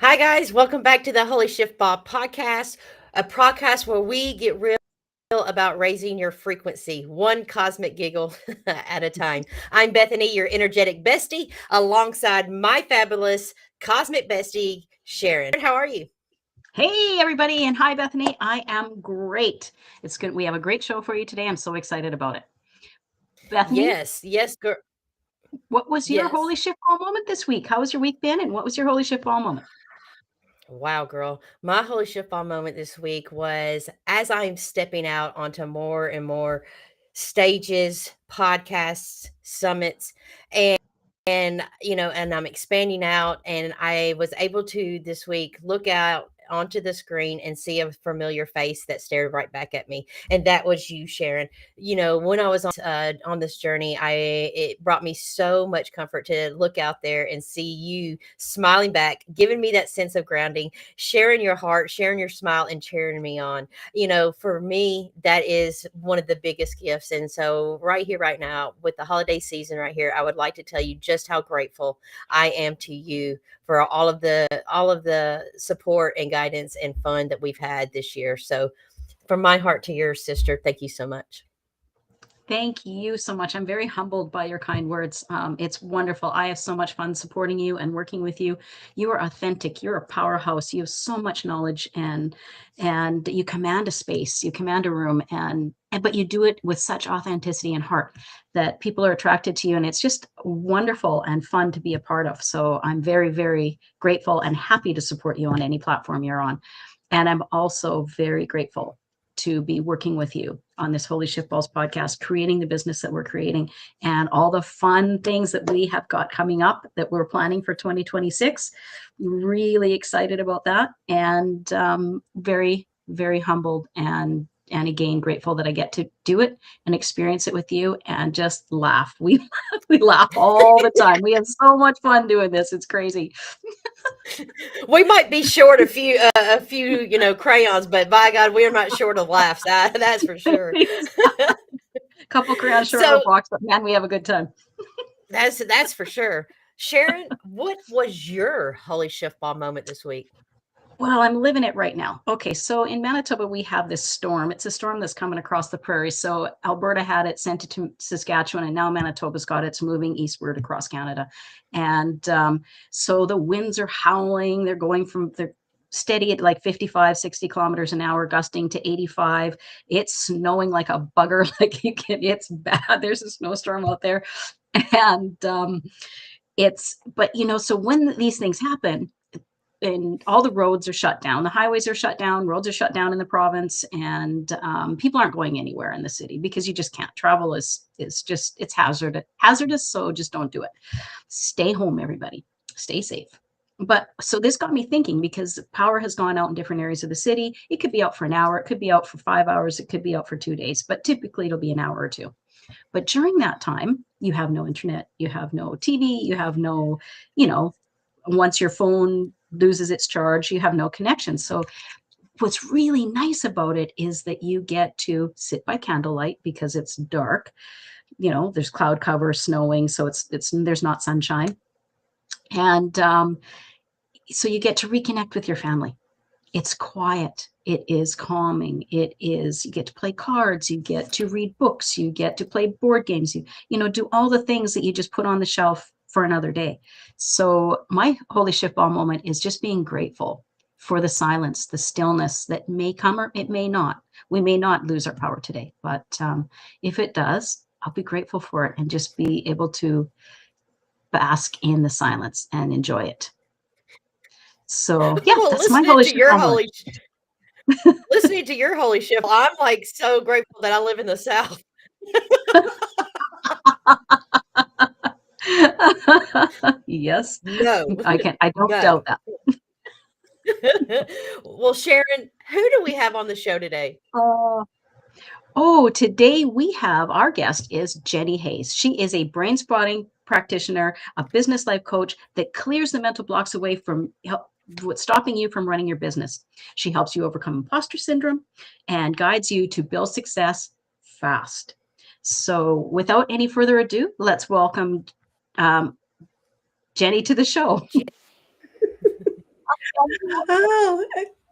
Hi, guys. Welcome back to the Holy Shiftball podcast, a podcast where we get real about raising your frequency, one cosmic giggle at a time. I'm Bethany, your energetic bestie, alongside my fabulous cosmic bestie, Sharon. How are you? Hey, everybody. And hi, Bethany. I am great. It's good. We have a great show for you today. I'm so excited about it. Bethany, Yes, girl. what was your Yes. Holy Shiftball moment this week? How was your week been? And what was your Holy Shiftball moment? Wow, girl. My Holy Shiftball moment this week was as I'm stepping out onto more and more stages, podcasts, summits, and I'm expanding out, and I was able to this week look out onto the screen and see a familiar face that stared right back at me, and that was you, Sharon. When I was on this journey, I it brought me so much comfort to look out there and see you smiling back, giving me that sense of grounding, sharing your heart, sharing your smile, and cheering me on. For me, that is one of the biggest gifts. And so, right here, right now, with the holiday season right here, I would like to tell you just how grateful I am to you for all of the support and guidance and fun that we've had this year. So, from my heart to your sister, thank you so much. Thank you so much. I'm very humbled by your kind words. It's wonderful. I have so much fun supporting you and working with you. You are authentic. You're a powerhouse. You have so much knowledge and you command a space, you command a room, and but you do it with such authenticity and heart that people are attracted to you. And it's just wonderful and fun to be a part of. So I'm very, very grateful and happy to support you on any platform you're on. And I'm also very grateful to be working with you on this Holy Shiftballs podcast, creating the business that we're creating and all the fun things that we have got coming up that we're planning for 2026. Really excited about that, and very, very humbled and again grateful that I get to do it and experience it with you and just laugh. We laugh all the time. We have so much fun doing this. It's crazy. We might be short a few crayons, but by God, we're not short of laughs. That's for sure. Couple crayons short of a So box, but man, we have a good time. that's for sure. Sharon, what was your Holy Shiftball moment this week? Well, I'm living it right now. Okay, so in Manitoba, we have this storm. It's a storm that's coming across the prairie. So Alberta had it, sent it to Saskatchewan, and now Manitoba's got it. It's moving eastward across Canada. And so the winds are howling. They're steady at like 55, 60 kilometers an hour, gusting to 85. It's snowing like a bugger. It's bad. There's a snowstorm out there. And so when these things happen, and all the roads are shut down, the highways are shut down, roads are shut down in the province, and people aren't going anywhere in the city because you just can't. Travel is just, it's hazardous, so just don't do it. Stay home, everybody. Stay safe. But so this got me thinking, because power has gone out in different areas of the city. It could be out for an hour, it could be out for 5 hours, it could be out for 2 days, but typically it'll be an hour or two. But during that time, you have no internet, you have no TV, you have no, once your phone loses its charge, you have no connection. So what's really nice about it is that you get to sit by candlelight because it's dark. There's cloud cover, snowing, so it's there's not sunshine. And so you get to reconnect with your family. It's quiet. It is calming. You get to play cards. You get to read books. You get to play board games. Do all the things that you just put on the shelf for another day. So my Holy Shiftball moment is just being grateful for the silence, the stillness that may come or it may not. We may not lose our power today, but if it does, I'll be grateful for it and just be able to bask in the silence and enjoy it. So yeah, Well, that's my Holy Shiftball moment. Listening to your Holy Shift, I'm like so grateful that I live in the South. Yes, No, I don't no. doubt that. Well, Sharon, who do we have on the show today? Today we have our guest is Jennie Hays. She is a brain spotting practitioner, a business life coach that clears the mental blocks away from what's stopping you from running your business. She helps you overcome imposter syndrome and guides you to build success fast. So without any further ado, let's welcome Jennie to the show. Oh,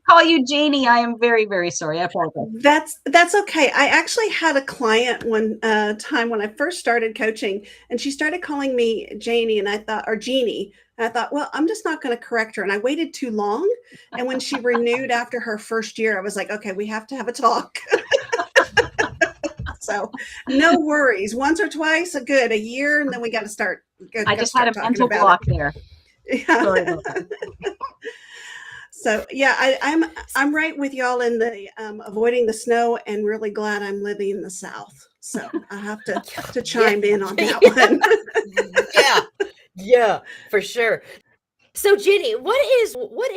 Call you Janie. I am very, very sorry. I apologize. that's okay. I actually had a client one time when I first started coaching, and she started calling me Janie, and I thought, or Jeannie. And I thought, well, I'm just not going to correct her. And I waited too long. And when she renewed after her first year, I was like, okay, we have to have a talk. So no worries. Once or twice, good. A year, and then we got to start. I just had a mental block there. Yeah. Sorry about that. So yeah, I'm right with y'all in the avoiding the snow, and really glad I'm living in the South. So I have to chime in on that one. Yeah, for sure. So Jennie, what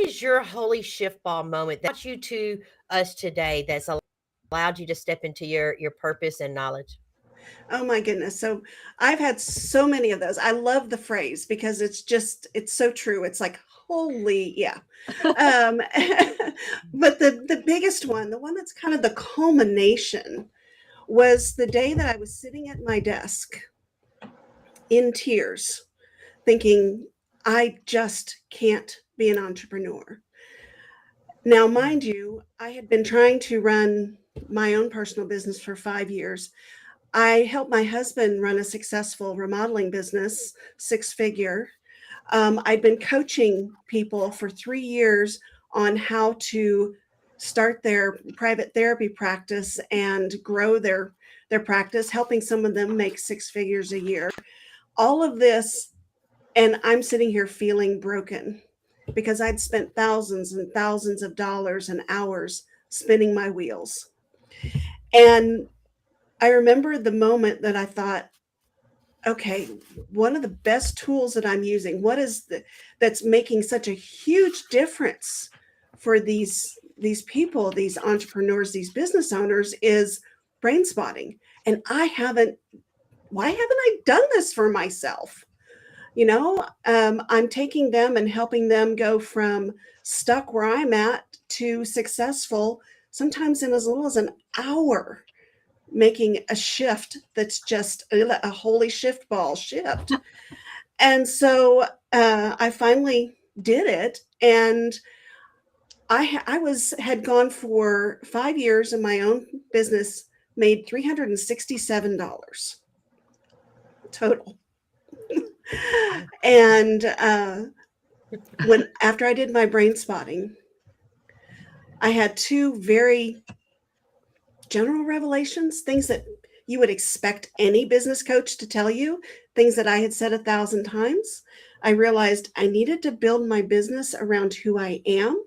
is your Holy Shiftball moment that brought you to us today that's allowed you to step into your purpose and knowledge? Oh my goodness. So I've had so many of those. I love the phrase because it's so true. It's like, holy, yeah. But the biggest one, the one that's kind of the culmination, was the day that I was sitting at my desk in tears, thinking, I just can't be an entrepreneur. Now, mind you, I had been trying to run my own personal business for 5 years. I helped my husband run a successful remodeling business, 6-figure. I'd been coaching people for 3 years on how to start their private therapy practice and grow their practice, helping some of them make 6 figures a year. All of this, and I'm sitting here feeling broken because I'd spent thousands and thousands of dollars and hours spinning my wheels. And I remember the moment that I thought, okay, one of the best tools that I'm using, that's making such a huge difference for these people, these entrepreneurs, these business owners, is brain spotting. And why haven't I done this for myself? I'm taking them and helping them go from stuck where I'm at to successful, sometimes in as little as an hour, making a shift that's just a holy shiftball shift. And so I finally did it, and I had gone for 5 years in my own business, made $367 total. And after I did my brain spotting, I had 2 very general revelations, things that you would expect any business coach to tell you, things that I had said 1,000 times. I realized I needed to build my business around who I am,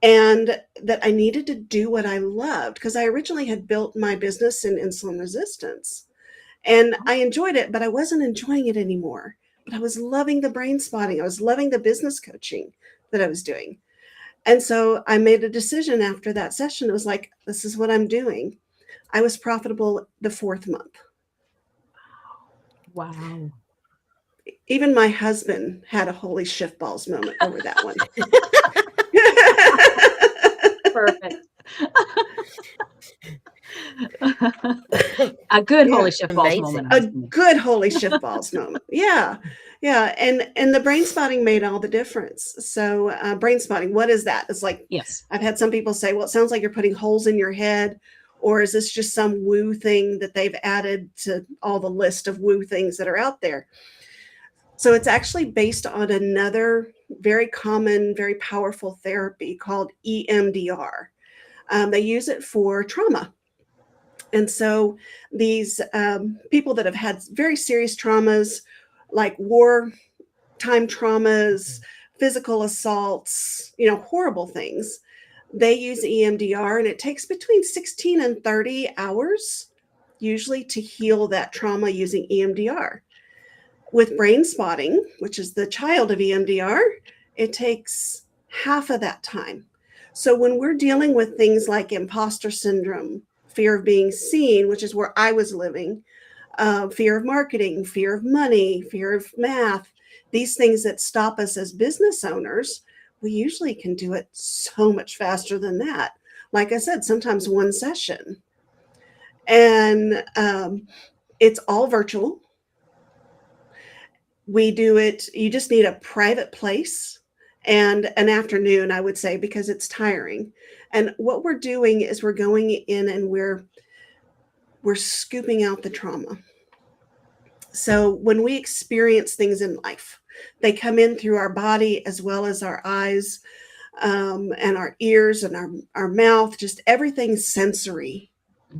and that I needed to do what I loved, because I originally had built my business in insulin resistance, and I enjoyed it, but I wasn't enjoying it anymore. But I was loving the brain spotting. I was loving the business coaching that I was doing. And so I made a decision after that session. It was like, this is what I'm doing. I was profitable the 4th month. Wow. Even my husband had a holy shiftballs moment over that one. Perfect. A good Holy Shiftballs moment. A good Holy Shiftballs moment. Yeah. Yeah. And the brain spotting made all the difference. So brain spotting, what is that? It's like, yes, I've had some people say, well, it sounds like you're putting holes in your head. Or is this just some woo thing that they've added to all the list of woo things that are out there? So it's actually based on another very common, very powerful therapy called EMDR. They use it for trauma. And so these people that have had very serious traumas, like war time traumas, physical assaults, horrible things, they use EMDR, and it takes between 16 and 30 hours usually to heal that trauma using EMDR. With brain spotting, which is the child of EMDR, it takes half of that time. So when we're dealing with things like imposter syndrome, fear of being seen, which is where I was living, fear of marketing, fear of money, fear of math, these things that stop us as business owners, we usually can do it so much faster than that. Like I said, sometimes one session. And it's all virtual. We do it, you just need a private place and an afternoon, I would say, because it's tiring. And what we're doing is we're going in and we're scooping out the trauma. So when we experience things in life, they come in through our body as well as our eyes, and our ears and our mouth, just everything sensory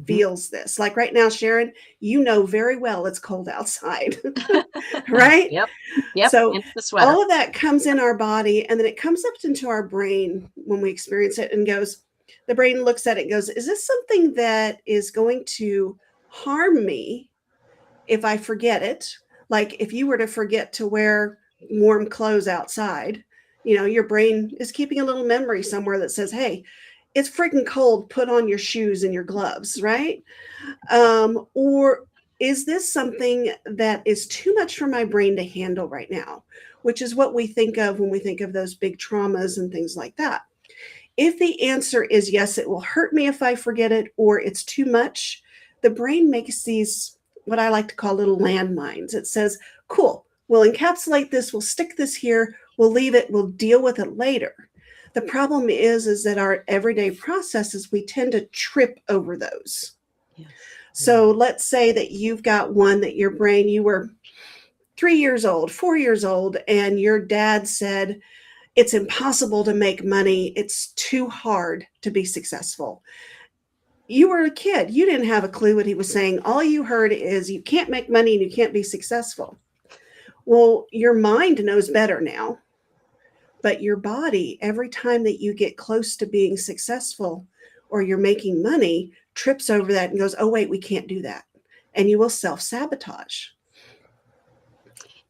feels this. Like right now, Sharon, very well it's cold outside, right? Yep. So It's the sweater. all of that comes in our body, and then it comes up into our brain when we experience it and the brain looks at it and goes, is this something that is going to harm me if I forget it? Like if you were to forget to wear warm clothes outside, your brain is keeping a little memory somewhere that says, hey, it's freaking cold, put on your shoes and your gloves, right? Or is this something that is too much for my brain to handle right now? Which is what we think of when we think of those big traumas and things like that. If the answer is yes, it will hurt me if I forget it, or it's too much, the brain makes these, what I like to call little landmines. It says, cool, we'll encapsulate this, we'll stick this here, we'll leave it, we'll deal with it later. The problem is that our everyday processes, we tend to trip over those. Yes. So let's say that you've got one that your brain, you were 3 years old, 4 years old, and your dad said, it's impossible to make money. It's too hard to be successful. You were a kid. You didn't have a clue what he was saying. All you heard is you can't make money and you can't be successful. Well, your mind knows better now, but your body, every time that you get close to being successful or you're making money, trips over that and goes, oh, wait, we can't do that. And you will self-sabotage.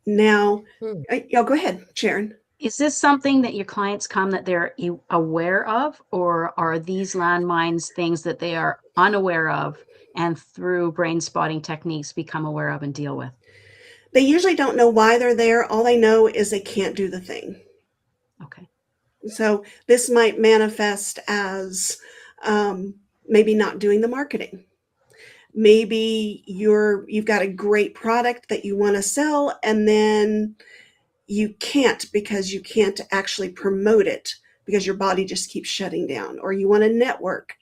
Now, go ahead, Sharon. Is this something that your clients come that they're aware of, or are these landmines things that they are unaware of and through brain spotting techniques become aware of and deal with? They usually don't know why they're there. All they know is they can't do the thing. Okay. So this might manifest as maybe not doing the marketing. Maybe you've got a great product that you want to sell, and then you can't because you can't actually promote it because your body just keeps shutting down. Or you want to network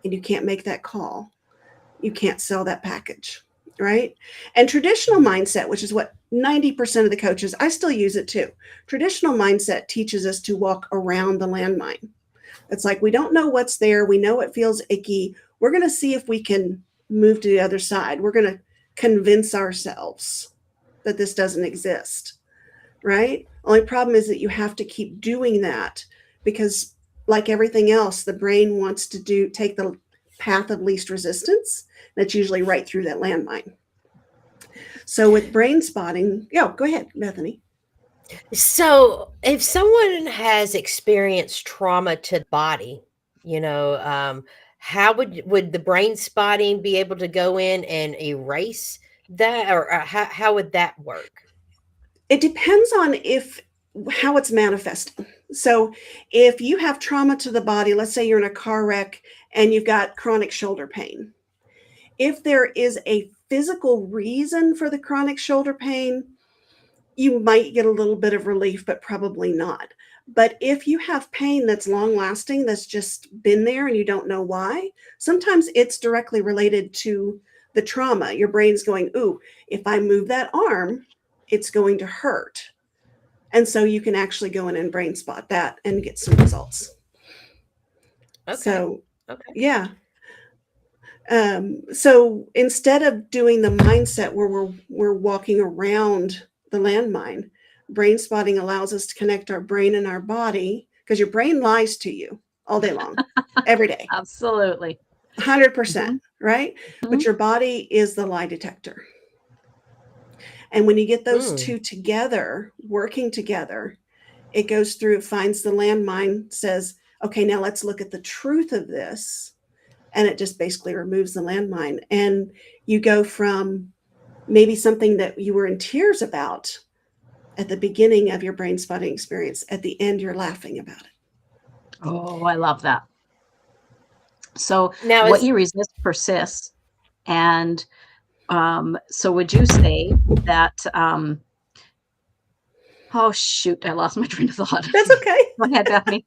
and you can't make that call. You can't sell that package, right? And traditional mindset, which is what 90% of the coaches, I still use it too. Traditional mindset teaches us to walk around the landmine. It's like, we don't know what's there. We know it feels icky. We're going to see if we can move to the other side. We're going to convince ourselves that this doesn't exist. Right? Only problem is that you have to keep doing that because, like everything else, the brain wants to take the path of least resistance. That's usually right through that landmine. So with brain spotting, go ahead, Bethany. So if someone has experienced trauma to the body, how would the brain spotting be able to go in and erase that, or how would that work? It depends on how it's manifesting. So if you have trauma to the body, let's say you're in a car wreck and you've got chronic shoulder pain. If there is a physical reason for the chronic shoulder pain, you might get a little bit of relief, but probably not. But if you have pain that's long lasting, that's just been there and you don't know why, sometimes it's directly related to the trauma. Your brain's going, ooh, if I move that arm, it's going to hurt. And so you can actually go in and brain spot that and get some results. Okay. So, Okay. yeah. So instead of doing the mindset where we're walking around the landmine, brain spotting allows us to connect our brain and our body, because your brain lies to you all day long, every day, Absolutely. 100%, right? But your body is the lie detector. And when you get those two together, working together, it goes through, finds the landmine, says, okay, now let's look at the truth of this. And it just basically removes the landmine. And you go from maybe something that you were in tears about at the beginning of your brain spotting experience, at the end, you're laughing about it. Oh, I love that. So Now, what you resist persists. And so would you say that, oh, shoot, I lost my train of thought. That's okay. Go ahead, Bethany.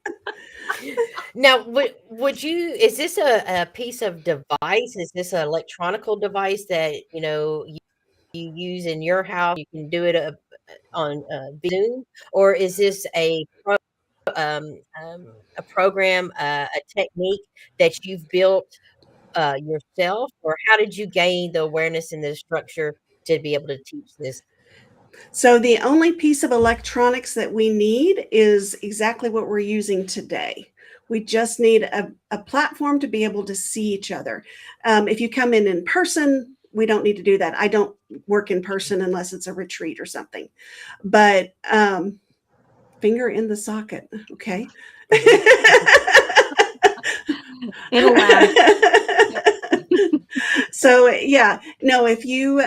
now, would you? Is this a piece of device? Is this an electronical device that you use in your house? You can do it on Zoom, or is this a program, a technique that you've built yourself, or how did you gain the awareness and the structure to be able to teach this? So the only piece of electronics that we need is exactly what we're using today. We just need a platform to be able to see each other. If you come in person, we don't need to do that. I don't work in person unless it's a retreat or something. But finger in the socket, okay? It'll land. So yeah, no, if you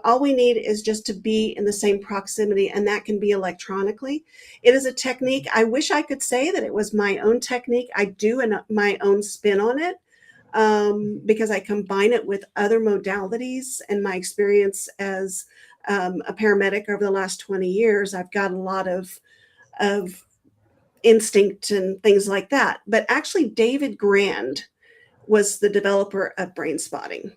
all we need is just to be in the same proximity, and that can be electronically. It is a technique. I wish I could say that it was my own technique. I do my own spin on it, because I combine it with other modalities and my experience as a paramedic over the last 20 years. I've got a lot of instinct and things like that. But actually, David Grand was the developer of brain spotting.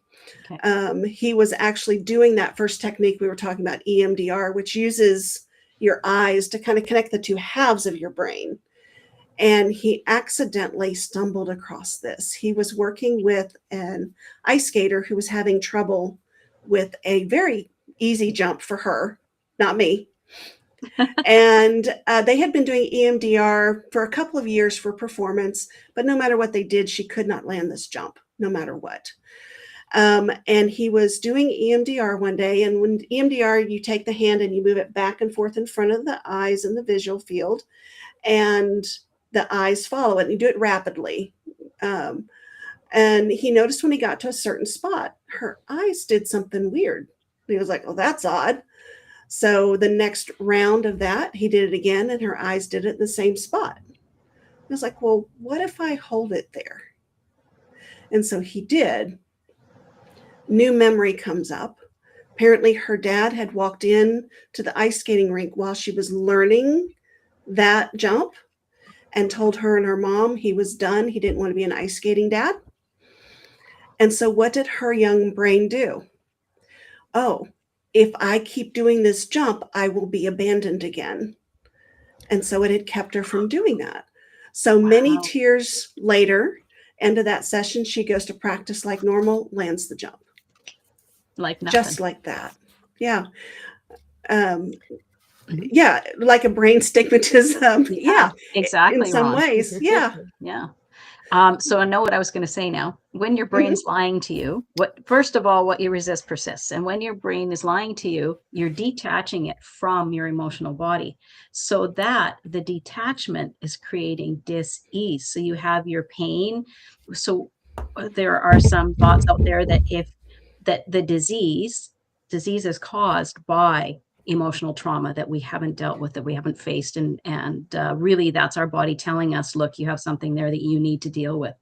Okay. He was actually doing that first technique we were talking about, EMDR, which uses your eyes to kind of connect the two halves of your brain. And he accidentally stumbled across this. He was working with an ice skater who was having trouble with a very easy jump for her, not me. And they had been doing EMDR for a couple of years for performance, but no matter what they did, she could not land this jump, no matter what. And he was doing EMDR one day, and when EMDR, you take the hand and you move it back and forth in front of the eyes in the visual field, and the eyes follow it, and you do it rapidly. And he noticed when he got to a certain spot, her eyes did something weird. He was like, oh, that's odd. So the next round of that, he did it again, and her eyes did it in the same spot. I was like, well, what if I hold it there? And so he did. New memory comes up. Apparently her dad had walked in to the ice skating rink while she was learning that jump and told her and her mom he was done. He didn't want to be an ice skating dad. And so what did her young brain do? Oh, if I keep doing this jump, I will be abandoned again. And so it had kept her from doing that. So many tears later, end of that session, she goes to practice like normal, lands the jump. Like nothing. Just like that. Yeah. Yeah, like a brain stigmatism. Yeah, exactly. In some ways. Yeah. Yeah. So I know what I was going to say now. When your brain's lying to you, first of all, what you resist persists. And when your brain is lying to you, you're detaching it from your emotional body. So that the detachment is creating dis-ease. So you have your pain. So there are some thoughts out there that the disease is caused by emotional trauma that we haven't dealt with, that we haven't faced. And really that's our body telling us, look, you have something there that you need to deal with.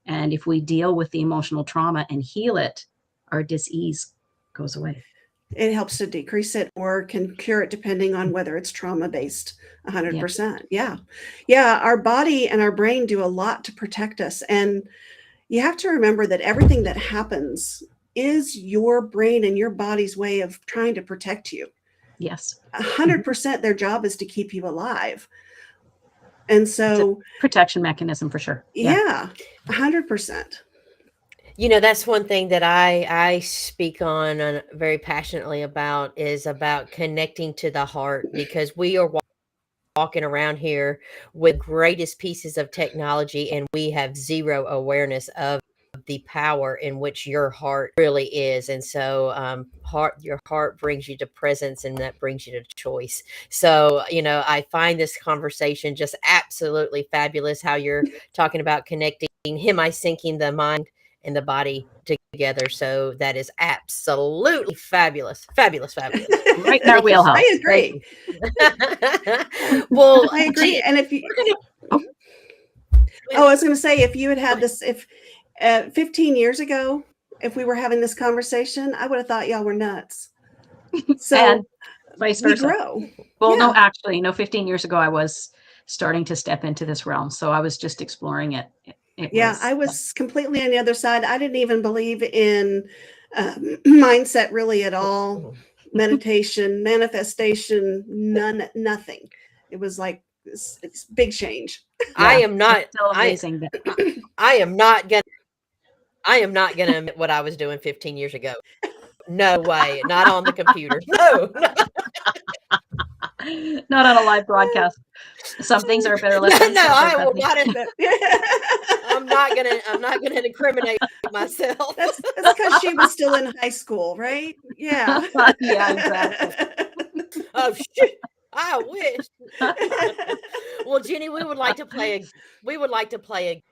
And if we deal with the emotional trauma and heal it, our dis-ease goes away. It helps to decrease it or can cure it depending on whether it's trauma-based, 100%. Yeah. Yeah, our body and our brain do a lot to protect us. And you have to remember that everything that happens is your brain and your body's way of trying to protect you. Yes. 100% their job is to keep you alive. And so protection mechanism for sure. Yeah, 100%. That's one thing that I speak on very passionately about, is about connecting to the heart, because we are walking around here with greatest pieces of technology, and we have zero awareness of the power in which your heart really is. And so your heart brings you to presence, and that brings you to choice. So I find this conversation just absolutely fabulous, how you're talking about connecting, syncing the mind and the body together. So that is absolutely fabulous. Right in our wheelhouse. I agree. Well, I agree. Jennie, And if you, I was going to say, if you had this, if 15 years ago, if we were having this conversation, I would have thought y'all were nuts. So and vice we versa. grow. Well, no, actually, 15 years ago, I was starting to step into this realm. So I was just exploring it. I was completely on the other side. I didn't even believe in mindset really at all. Meditation, manifestation, nothing. It was like it's big change. I am not still amazing. I am not gonna admit what I was doing 15 years ago. No way. Not on the computer. No. Not on a live broadcast. Some things are better left No, I will not. I'm not gonna incriminate myself. That's because she was still in high school, right? Yeah. Yeah, exactly. Oh shit. I wish. Well, Jennie, we would like to play a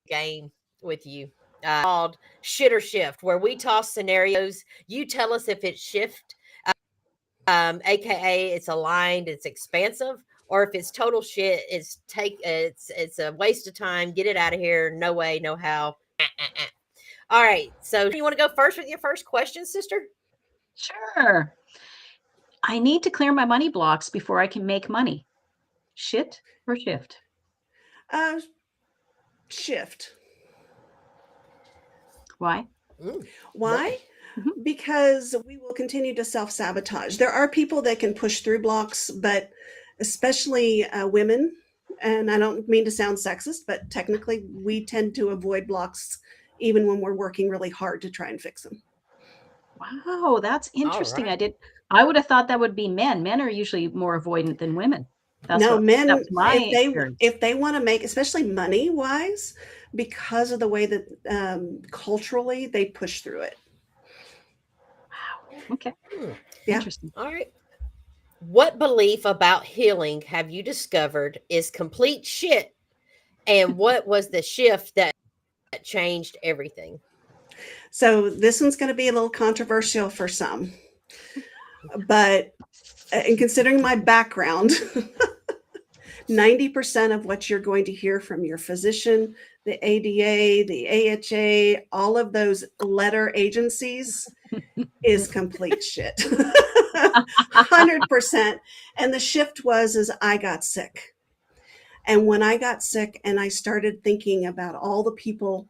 game with you called Shit or Shift, where we toss scenarios. You tell us if it's shift, aka it's aligned, it's expansive, or if it's total shit, it's a waste of time. Get it out of here. No way, no how. All right. So you want to go first with your first question, sister? Sure. I need to clear my money blocks before I can make money. Shit or shift? Shift. Why? Why? Because we will continue to self-sabotage. There are people that can push through blocks, but especially women, and I don't mean to sound sexist, but technically we tend to avoid blocks even when we're working really hard to try and fix them. Wow, that's interesting. Right. I would have thought that would be men. Men are usually more avoidant than women. Men, that's my experience. if they want to make, especially money wise, because of the way that culturally they push through it. Wow. Okay. Yeah. Interesting. All right. What belief about healing have you discovered is complete shit? And what was the shift that changed everything? So this one's going to be a little controversial for some, but in considering my background, 90% of what you're going to hear from your physician, the ADA, the AHA, all of those letter agencies is complete shit. 100%. And the shift was I got sick. And when I got sick and I started thinking about all the people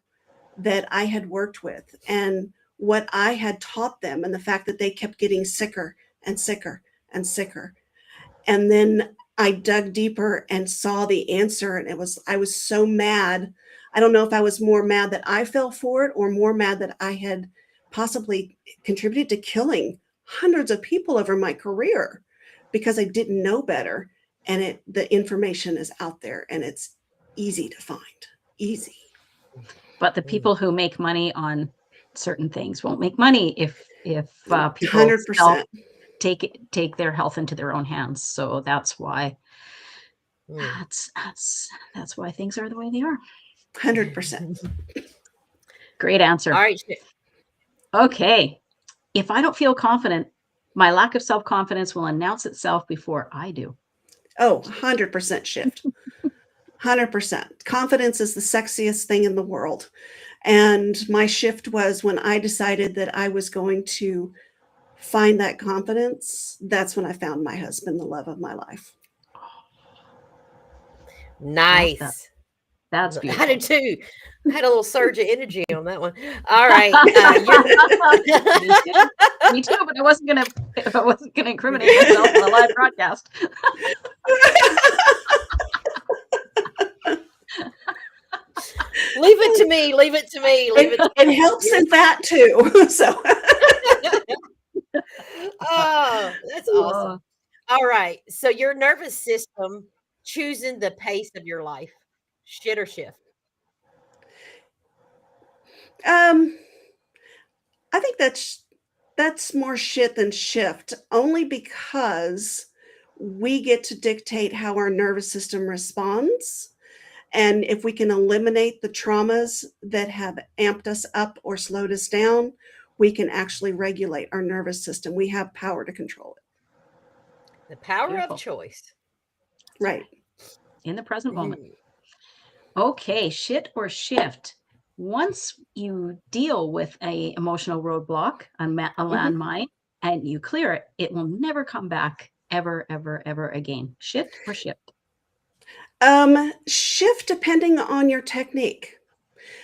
that I had worked with and what I had taught them, and the fact that they kept getting sicker and sicker and sicker. And then I dug deeper and saw the answer, and I was so mad. I don't know if I was more mad that I fell for it or more mad that I had possibly contributed to killing hundreds of people over my career because I didn't know better. And the information is out there and it's easy to find. Easy. But the people who make money on certain things won't make money if people 100%. take their health into their own hands. So that's why that's why things are the way they are. 100%. Great answer. All right. Okay. If I don't feel confident, my lack of self-confidence will announce itself before I do. Oh, 100% shift. 100%. Confidence is the sexiest thing in the world. And my shift was when I decided that I was going to find that confidence. That's when I found my husband, the love of my life. Nice. That's beautiful. I did too. I had a little surge of energy on that one. All right. Me too, but I wasn't gonna incriminate myself on a live broadcast. Leave it to me. Leave it to me. Leave it. It helps in that too. So Oh, that's awesome. All right. So your nervous system choosing the pace of your life, shit or shift? I think that's more shit than shift, only because we get to dictate how our nervous system responds. And if we can eliminate the traumas that have amped us up or slowed us down, we can actually regulate our nervous system. We have power to control it. The power Beautiful. of choice. Right. In the present moment. Mhm. Okay, shit or shift. Once you deal with a emotional roadblock, a landmine, and you clear it, it will never come back ever, ever, ever again. Shit or shift? Shift depending on your technique.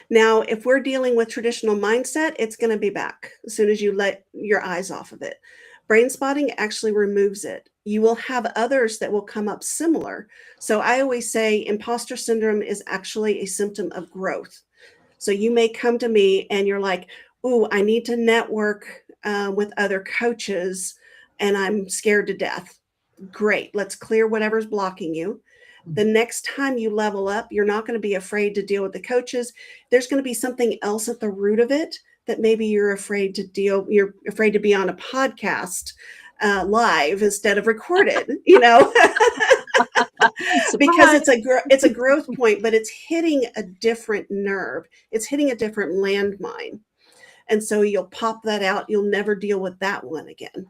Now, if we're dealing with traditional mindset, it's going to be back as soon as you let your eyes off of it. Brain spotting actually removes it. You will have others that will come up similar. So I always say imposter syndrome is actually a symptom of growth. So you may come to me and you're like, ooh, I need to network with other coaches and I'm scared to death. Great. Let's clear whatever's blocking you. The next time you level up, you're not going to be afraid to deal with the coaches. There's going to be something else at the root of it that maybe you're afraid to deal. You're afraid to be on a podcast live instead of recorded, because it's a growth point, but it's hitting a different nerve. It's hitting a different landmine. And so you'll pop that out. You'll never deal with that one again,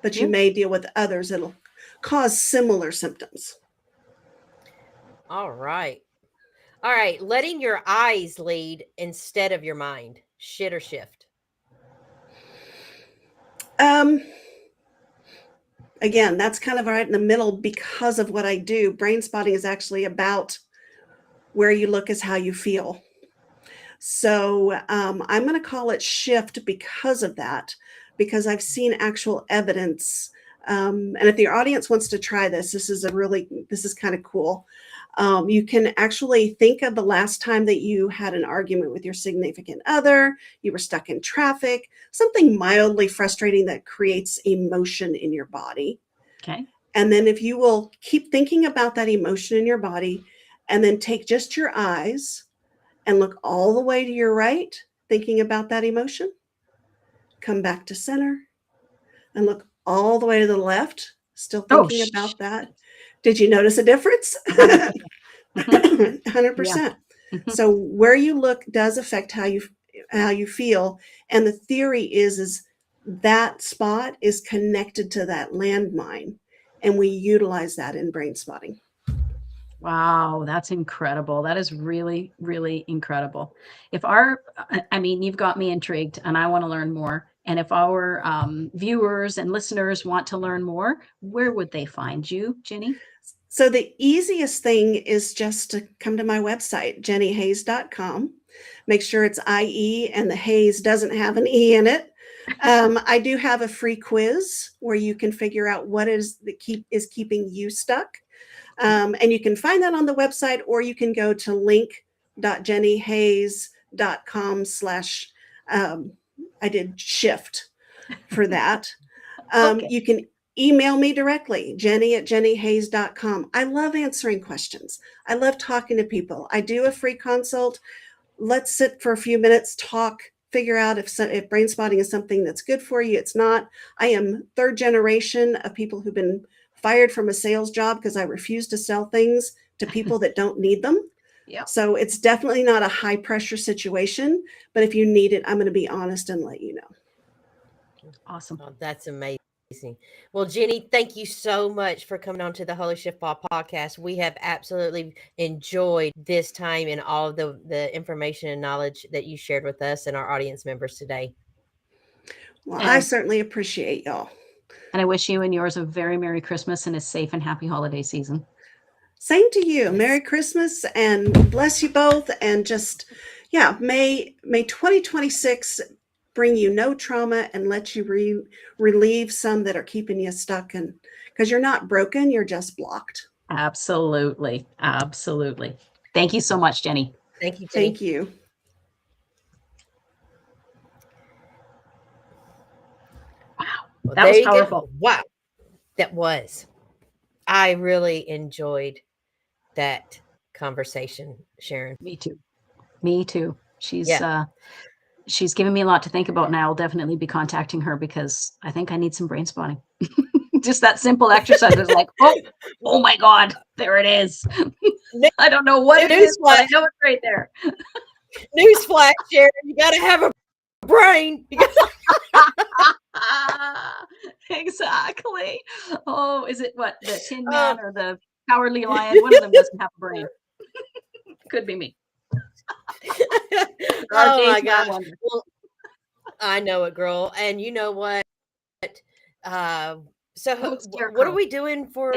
but you may deal with others that'll cause similar symptoms. All right. All right. Letting your eyes lead instead of your mind, shit or shift? Again, that's kind of right in the middle because of what I do. Brain spotting is actually about where you look is how you feel. So I'm going to call it shift because of that, because I've seen actual evidence. And if the audience wants to try this, this is kind of cool. You can actually think of the last time that you had an argument with your significant other, you were stuck in traffic, something mildly frustrating that creates emotion in your body. Okay. And then if you will keep thinking about that emotion in your body and then take just your eyes and look all the way to your right, thinking about that emotion, come back to center and look all the way to the left, still thinking about that. Did you notice a difference? 100%. So where you look does affect how you feel. And the theory is that spot is connected to that landmine. And we utilize that in brain spotting. Wow, that's incredible. That is really, really incredible. You've got me intrigued and I want to learn more. And if our viewers and listeners want to learn more, where would they find you, Jennie? So the easiest thing is just to come to my website, jenniehays.com. Make sure it's IE and the Hays doesn't have an E in it. I do have a free quiz where you can figure out what is keeping you stuck. And you can find that on the website, or you can go to link.jenniehays.com/ I did shift for that. You can email me directly, jennie@jenniehays.com. I love answering questions. I love talking to people. I do a free consult. Let's sit for a few minutes, talk, figure out if brain spotting is something that's good for you. It's not. I am third generation of people who've been fired from a sales job because I refuse to sell things to people that don't need them. Yeah. So it's definitely not a high pressure situation, but if you need it, I'm going to be honest and let you know. Awesome. Oh, that's amazing. Well, Jennie, thank you so much for coming on to the Holy Shiftball podcast. We have absolutely enjoyed this time and all of the information and knowledge that you shared with us and our audience members today. Well, I certainly appreciate y'all. And I wish you and yours a very Merry Christmas and a safe and happy holiday season. Same to you. Yes. Merry Christmas and bless you both. And just, may 2026 bring you no trauma and let you relieve some that are keeping you stuck, and because you're not broken, you're just blocked. Absolutely. Absolutely. Thank you so much, Jennie. Thank you, Jennie. Thank you. Wow. Well, That was there you go. powerful. Wow. That was. I really enjoyed that conversation, Sharon. Me too. Me too. Yeah. She's given me a lot to think about, and I'll definitely be contacting her because I think I need some brain spotting. Just that simple exercise is like, oh my God, there it is. I don't know what it is, but I know it's right there. Newsflash, Sharon, you got to have a brain. Exactly. Oh, is it what, the Tin Man or the Cowardly Lion? One of them doesn't have a brain. Could be me. Oh my gosh. Well, I know it, girl. And you know what? So what are we doing for?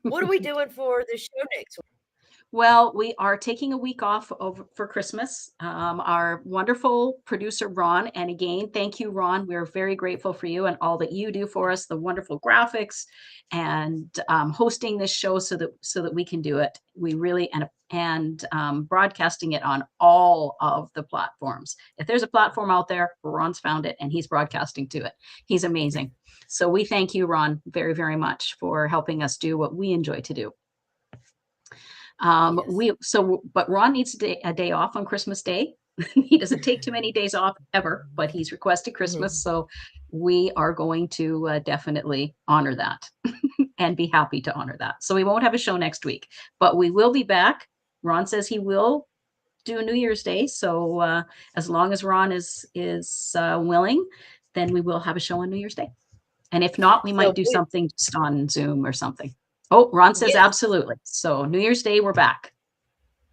What are we doing for the show next week? Well, we are taking a week off for Christmas. Our wonderful producer, Ron, and again, thank you, Ron. We're very grateful for you and all that you do for us, the wonderful graphics and hosting this show so that we can do it. We really, and broadcasting it on all of the platforms. If there's a platform out there, Ron's found it and he's broadcasting to it. He's amazing. So we thank you, Ron, very, very much for helping us do what we enjoy to do. Yes. But Ron needs a day off on Christmas Day. He doesn't take too many days off ever, but he's requested Christmas. So we are going to definitely honor that and be happy to honor that. So we won't have a show next week, but we will be back. Ron says he will do New Year's Day. So as long as Ron is willing, then we will have a show on New Year's Day. And if not, we might do something just on Zoom or something. Oh, Ron says absolutely. So New Year's Day, we're back.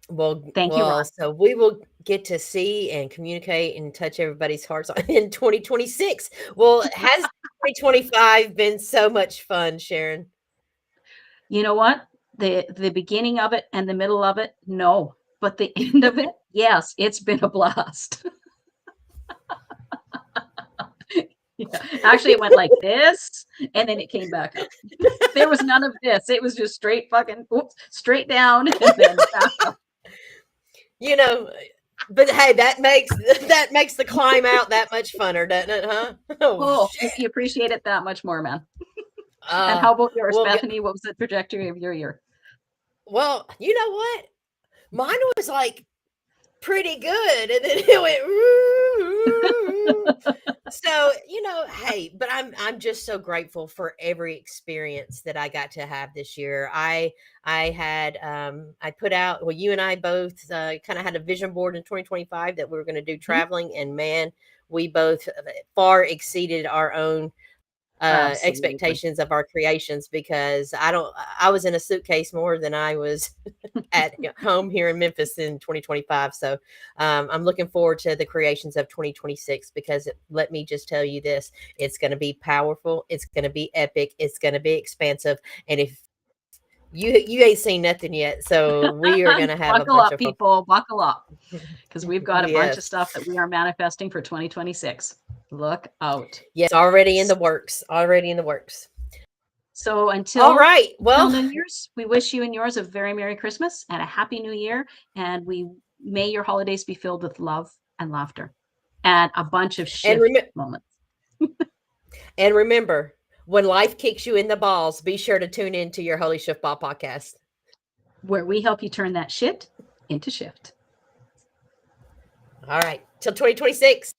Well, thank you, Ron. So we will get to see and communicate and touch everybody's hearts in 2026. Well, has 2025 been so much fun, Sharon? You know what? The beginning of it and the middle of it, no. But the end of it, yes, it's been a blast. Yeah. Actually, it went like this, and then it came back up. There was none of this. It was just straight straight down, and then back up. You know, but hey, that makes the climb out that much funner, doesn't it, huh? Oh, you appreciate it that much more, man. And how about yours, Bethany? What was the trajectory of your year? Well, you know what? Mine was like pretty good, and then it went. So, hey, but I'm just so grateful for every experience that I got to have this year. I had I put out, well, you and I both kind of had a vision board in 2025 that we were going to do traveling, and man, we both far exceeded our own expectations of our creations, because I was in a suitcase more than I was at home here in Memphis in 2025. So I'm looking forward to the creations of 2026, because let me just tell you this, it's going to be powerful. It's going to be epic. It's going to be expansive. And if you ain't seen nothing yet, so we are going to have buckle up, people, buckle up, because we've got a bunch of stuff that we are manifesting for 2026. Look out. Yes, already in the works. So until New Year's, we wish you and yours a very Merry Christmas and a Happy New Year. And may your holidays be filled with love and laughter and a bunch of shift moments. And remember, when life kicks you in the balls, be sure to tune into your Holy Shiftball podcast, where we help you turn that shit into shift. All right. Till 2026.